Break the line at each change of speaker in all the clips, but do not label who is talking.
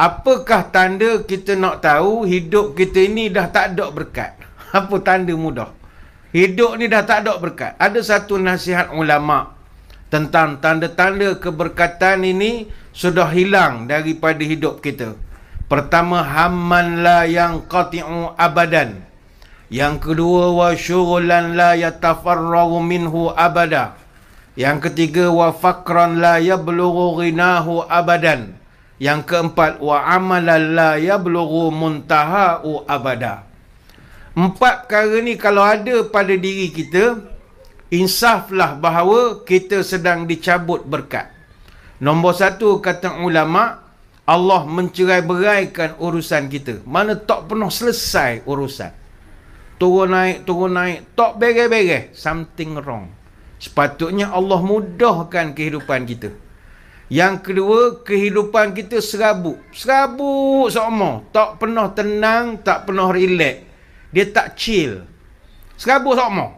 Apakah tanda kita nak tahu hidup kita ini dah tak ada berkat? Apa tanda mudah? Hidup ni dah tak ada berkat. Ada satu nasihat ulama tentang tanda-tanda keberkatan ini sudah hilang daripada hidup kita. Pertama, hamman la yanqati'u abadan. Yang kedua, wa syughlan la yatafarragu minhu abada. Yang ketiga, wa faqran la yablughu ghinahu abadan. Yang keempat, wa amalan la yablughu muntaha'u abada. 4 perkara ni kalau ada pada diri kita, insaflah bahawa kita sedang dicabut berkat. Nombor 1, kata ulama, Allah mencerai-beraikan urusan kita. Mana tak pernah selesai urusan. Turun naik, tak beres-beres. Something wrong. Sepatutnya Allah mudahkan kehidupan kita. Yang kedua, kehidupan kita serabut. Serabut semua. Tak pernah tenang, tak pernah relax. Dia tak chill. Serabut semua.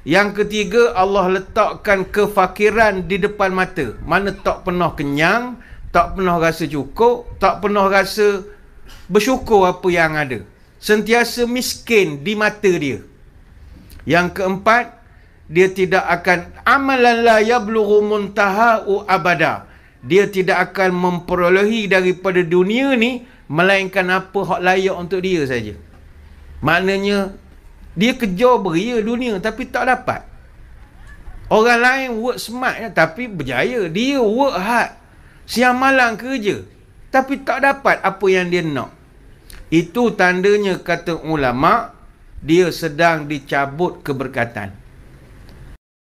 Yang ketiga, Allah letakkan kefakiran di depan mata. Mana tak pernah kenyang, tak pernah rasa cukup, tak pernah rasa bersyukur apa yang ada. Sentiasa miskin di mata dia. Yang keempat, dia tidak akan amalan la yablughu muntaha'u abada. Dia tidak akan memperolehi daripada dunia ni melainkan apa hak layak untuk dia saja. Maknanya dia kejar beria dunia tapi tak dapat. Orang lain work smart tapi berjaya. Dia work hard, siang malam kerja tapi tak dapat apa yang dia nak. Itu tandanya, kata ulama, dia sedang dicabut keberkatan.